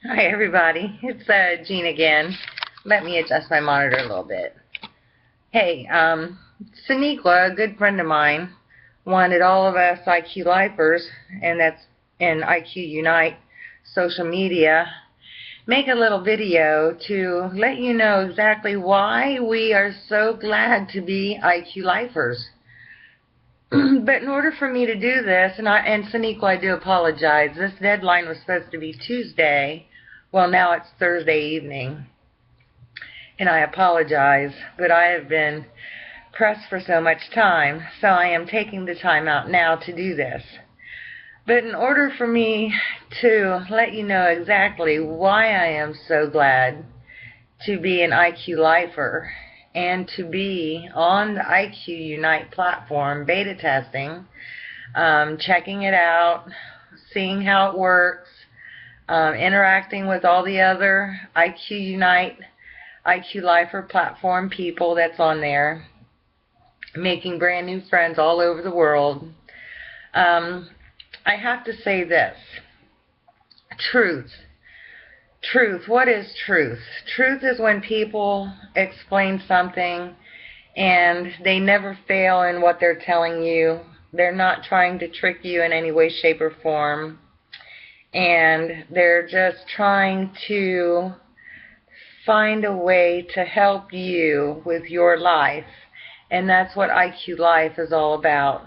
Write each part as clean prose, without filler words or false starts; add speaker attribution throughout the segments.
Speaker 1: Hi everybody, it's Jean again. Let me adjust my monitor a little bit. Hey, Sonequa, a good friend of mine, wanted all of us IQ Lifers, and that's in IQ Unite social media, make a little video to let you know exactly why we are so glad to be IQ Lifers. But in order for me to do this, and Sonequa, I do apologize, this deadline was supposed to be Tuesday. Well, now it's Thursday evening, and I apologize, but I have been pressed for so much time, so I am taking the time out now to do this. But in order for me to let you know exactly why I am so glad to be an IQ Lifer and to be on the IQ Unite platform beta testing, checking it out, seeing how it works, interacting with all the other IQ Unite, IQ Lifer platform people that's on there, making brand new friends all over the world. I have to say this. Truth. Truth. What is truth? Truth is when people explain something and they never fail in what they're telling you. They're not trying to trick you in any way, shape, or form. And they're just trying to find a way to help you with your life. And that's what IQ Life is all about.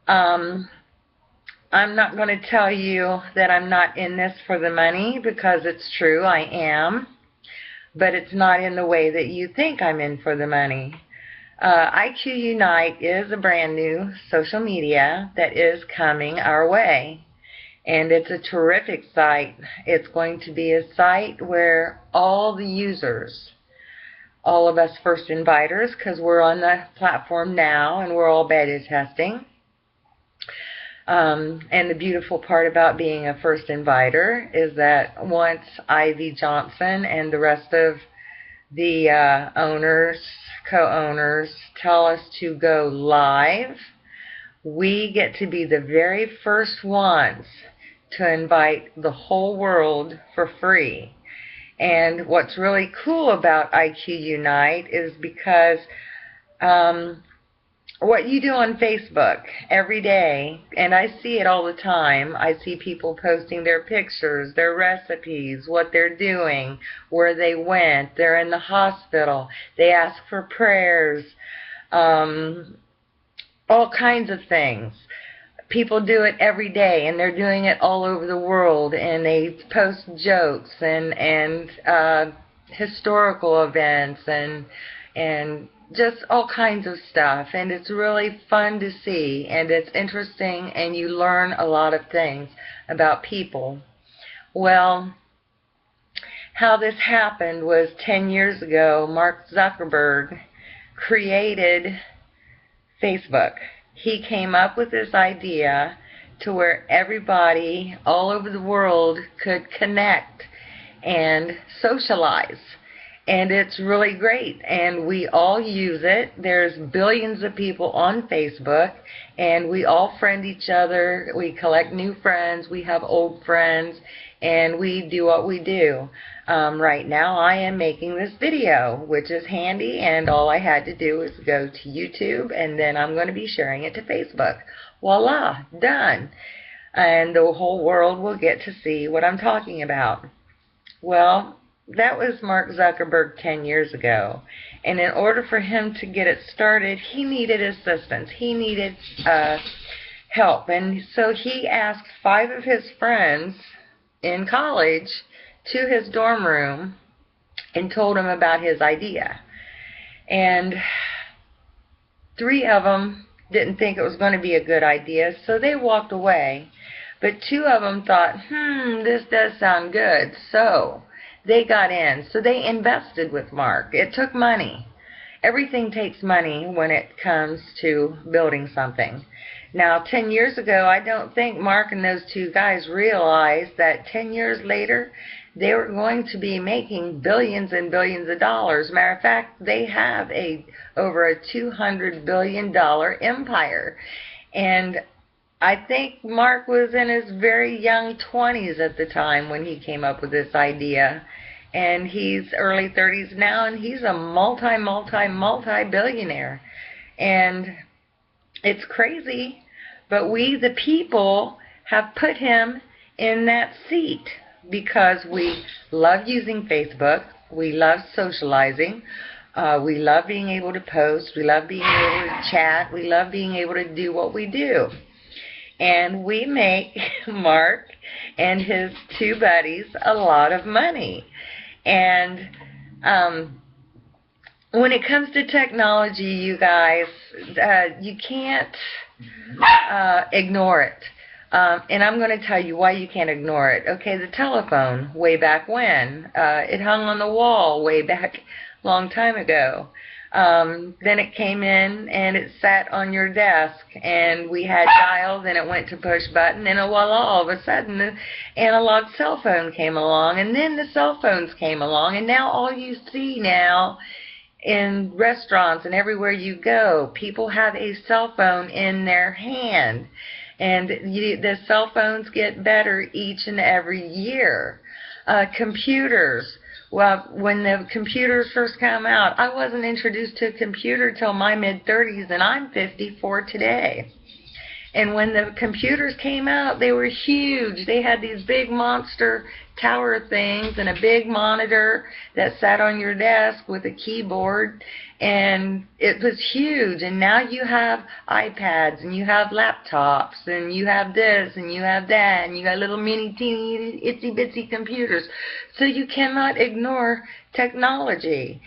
Speaker 1: I'm not going to tell you that I'm not in this for the money, because it's true, I am. But it's not in the way that you think I'm in for the money. IQ Unite is a brand new social media that is coming our way. And it's a terrific site. It's going to be a site where all the users, all of us first inviters, because we're on the platform now and we're all beta testing. And the beautiful part about being a first inviter is that once Ivy Johnson and the rest of the owners, co-owners tell us to go live, we get to be the very first ones to invite the whole world for free. And what's really cool about IQ Unite is because what you do on Facebook every day, and I see it all the time, I see people posting their pictures, their recipes, what they're doing, where they went, they're in the hospital, they ask for prayers, all kinds of things. People do it every day, and they're doing it all over the world, and they post jokes and historical events and just all kinds of stuff, and it's really fun to see, and it's interesting, and you learn a lot of things about people. Well, how this happened was 10 years ago, Mark Zuckerberg created Facebook. He came up with this idea to where everybody all over the world could connect and socialize. And it's really great, and we all use it. There's billions of people on Facebook, and we all friend each other. We collect new friends, we have old friends, and we do what we do. Right now I am making this video, which is handy, and all I had to do is go to YouTube, and then I'm going to be sharing it to Facebook. Voila, done. And the whole world will get to see what I'm talking about. Well, that was Mark Zuckerberg 10 years ago. And in order for him to get it started, he needed assistance. He needed help. And so he asked 5 of his friends in college to his dorm room and told them about his idea. And 3 of them didn't think it was going to be a good idea, so they walked away. But 2 of them thought, this does sound good. So they got in. So they invested with Mark. It took money. Everything takes money when it comes to building something. Now, 10 years ago, I don't think Mark and those 2 guys realized that 10 years later, they were going to be making billions and billions of dollars. Matter of fact, they have over a $200 billion empire. And I think Mark was in his very young 20s at the time when he came up with this idea. And he's early 30s now, and he's a multi-billionaire. And it's crazy, but we, the people, have put him in that seat because we love using Facebook, we love socializing, we love being able to post, we love being able to chat, we love being able to do what we do. And we make Mark and his two buddies a lot of money. And when it comes to technology, you guys, you can't ignore it. And I'm going to tell you why you can't ignore it. Okay, the telephone, way back when. It hung on the wall way back a long time ago. Then it came in and it sat on your desk, and we had dials, and it went to push button, and voila, all of a sudden the analog cell phone came along, and then the cell phones came along, and now all you see now in restaurants and everywhere you go, people have a cell phone in their hand. And the cell phones get better each and every year. Computers. Well, when the computers first came out, I wasn't introduced to a computer till my mid-30s, and I'm 54 today. And when the computers came out, they were huge. They had these big monster tower things and a big monitor that sat on your desk with a keyboard, and it was huge. And now you have iPads, and you have laptops, and you have this, and you have that, and you got little mini teeny itsy bitsy computers. So you cannot ignore technology.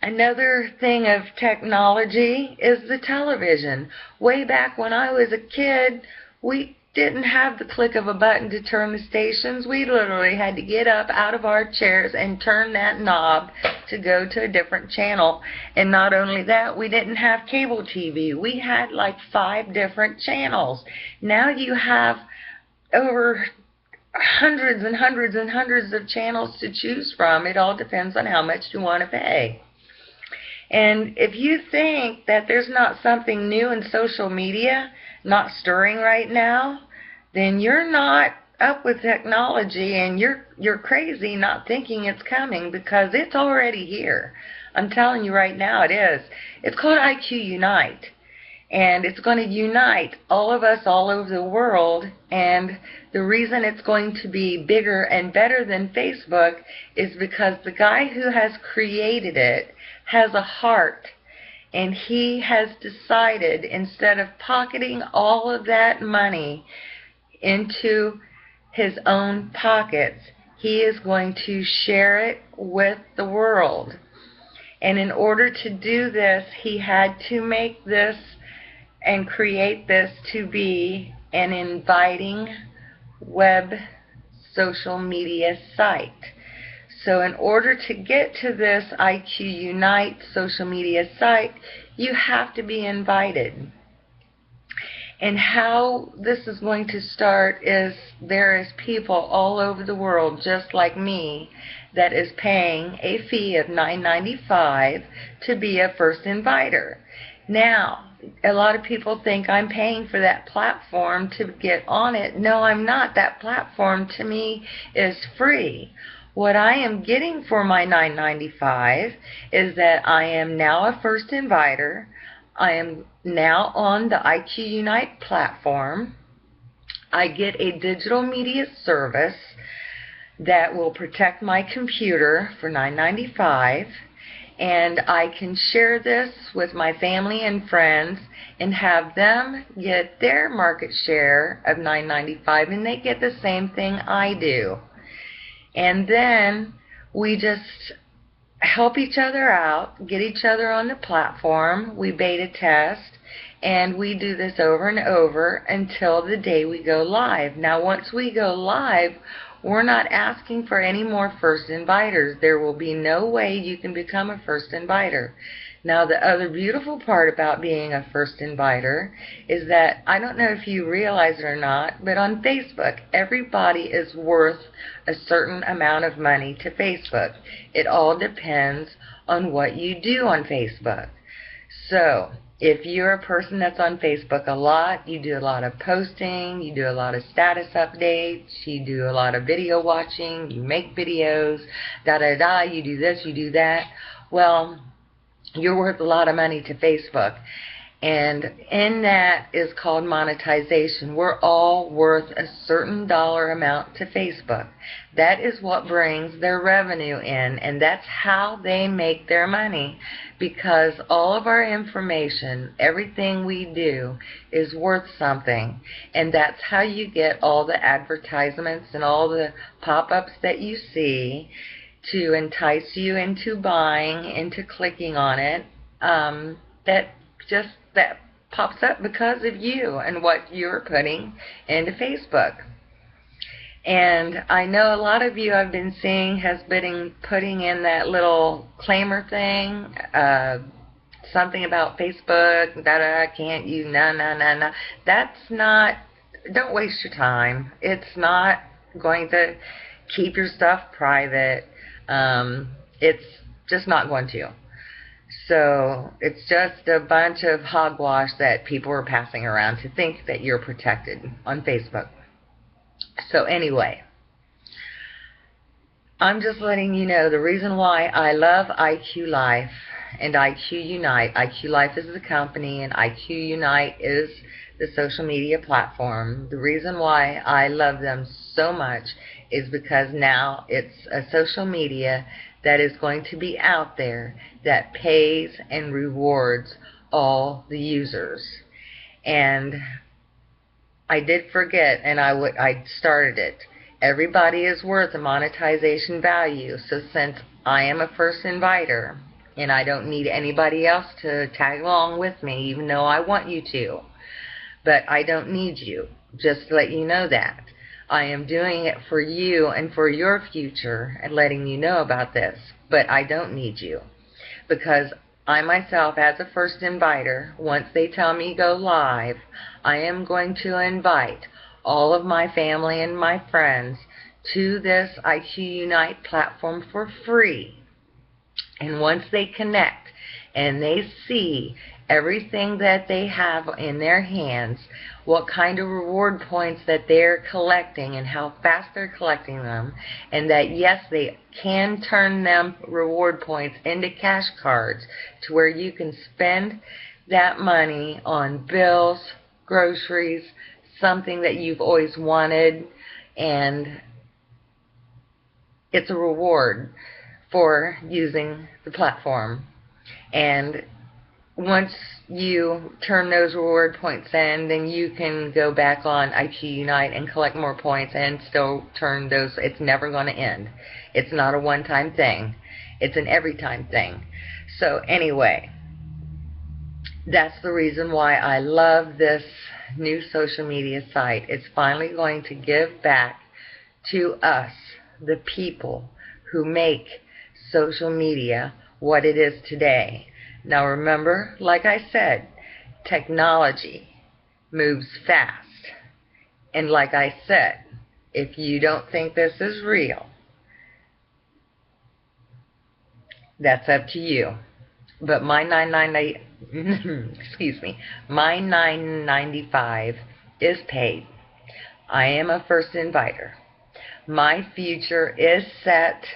Speaker 1: Another thing of technology is the television. Way back when I was a kid, we didn't have the click of a button to turn the stations. We literally had to get up out of our chairs and turn that knob to go to a different channel. And not only that, we didn't have cable TV. We had like 5 different channels. Now you have over hundreds and hundreds and hundreds of channels to choose from. It all depends on how much you want to pay. And if you think that there's not something new in social media, not stirring right now, then you're not up with technology, and you're crazy not thinking it's coming, because it's already here. I'm telling you right now, it is. It's called IQ Unite. And it's going to unite all of us all over the world. And the reason it's going to be bigger and better than Facebook is because the guy who has created it has a heart. And he has decided, instead of pocketing all of that money into his own pockets, he is going to share it with the world. And in order to do this, he had to make this and create this to be an inviting web social media site. So in order to get to this IQ Unite social media site, you have to be invited. And how this is going to start is there is people all over the world, just like me, that is paying a fee of $9.95 to be a first inviter. Now, a lot of people think I'm paying for that platform to get on it. No, I'm not. That platform to me is free. What I am getting for my $9.95 is that I am now a first inviter. I am now on the IQ Unite platform. I get a digital media service that will protect my computer for $9.95. And I can share this with my family and friends and have them get their market share of $9.95, and they get the same thing I do. And then we just help each other out, get each other on the platform, we beta test, and we do this over and over until the day we go live. Now, once we go live, we're not asking for any more first inviters. There will be no way you can become a first inviter. Now, the other beautiful part about being a first inviter is that, I don't know if you realize it or not, but on Facebook, everybody is worth a certain amount of money to Facebook. It all depends on what you do on Facebook. So, If you're a person that's on Facebook a lot, you do a lot of posting, you do a lot of status updates, you do a lot of video watching, you make videos, da-da-da, you do this, you do that, well, you're worth a lot of money to Facebook. And in that is called monetization. We're all worth a certain dollar amount to Facebook. That is what brings their revenue in, and that's how they make their money, because all of our information, everything we do, is worth something. And that's how you get all the advertisements and all the pop-ups that you see to entice you into buying, into clicking on it. That pops up because of you and what you're putting into Facebook. And I know a lot of you I've been seeing has been putting in that little claimer thing, something about Facebook, that can't you, no. That's not, don't waste your time. It's not going to keep your stuff private. It's just not going to. So it's just a bunch of hogwash that people are passing around to think that you're protected on Facebook. So anyway, I'm just letting you know the reason why I love IQ Life and IQ Unite. IQ Life is the company and IQ Unite is the social media platform. The reason why I love them so much is because now it's a social media that is going to be out there that pays and rewards all the users. And I did forget, and I started it. Everybody is worth a monetization value. So since I am a first inviter, and I don't need anybody else to tag along with me, even though I want you to, but I don't need you. Just to let you know that. I am doing it for you and for your future and letting you know about this, but I don't need you, because I myself, as a first inviter, once they tell me go live, I am going to invite all of my family and my friends to this IQ Unite platform for free. And once they connect and they see everything that they have in their hands, what kind of reward points that they're collecting and how fast they're collecting them, and that yes, they can turn them reward points into cash cards to where you can spend that money on bills, groceries, something that you've always wanted, and it's a reward for using the platform. And once you turn those reward points in, then you can go back on IQ Unite and collect more points and still turn those. It's never going to end. It's not a one-time thing. It's an every-time thing. So anyway, that's the reason why I love this new social media site. It's finally going to give back to us, the people who make social media what it is today. Now remember, like I said, technology moves fast. And like I said, if you don't think this is real, that's up to you. But my my $9.95 is paid. I am a first inviter. My future is set.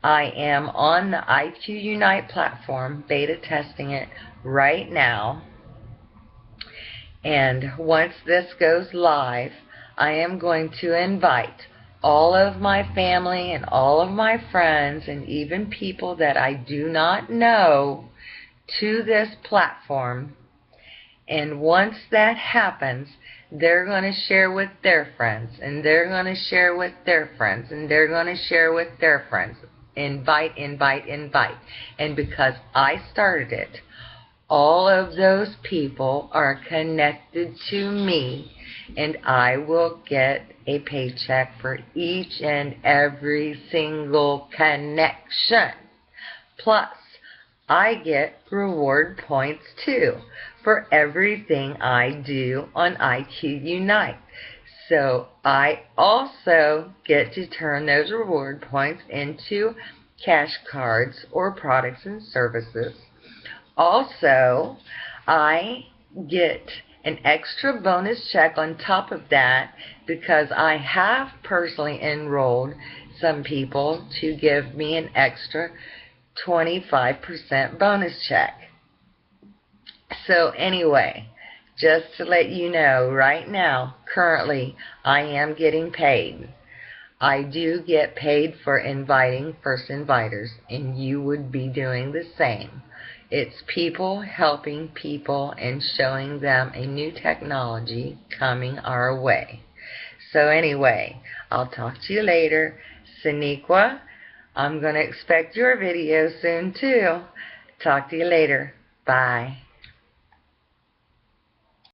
Speaker 1: I am on the IQ Unite platform, beta testing it right now. And once this goes live, I am going to invite all of my family and all of my friends and even people that I do not know to this platform. And once that happens, they're going to share with their friends, and they're going to share with their friends, and they're going to share with their friends. Invite, invite, invite. And because I started it, all of those people are connected to me, and I will get a paycheck for each and every single connection. Plus, I get reward points too for everything I do on IQ Unite. So I also get to turn those reward points into cash cards or products and services. Also, I get an extra bonus check on top of that because I have personally enrolled some people to give me an extra 25% bonus check. So anyway, just to let you know, right now, currently, I am getting paid. I do get paid for inviting first inviters, and you would be doing the same. It's people helping people and showing them a new technology coming our way. So anyway, I'll talk to you later. Saniqua, I'm going to expect your video soon too. Talk to you later. Bye.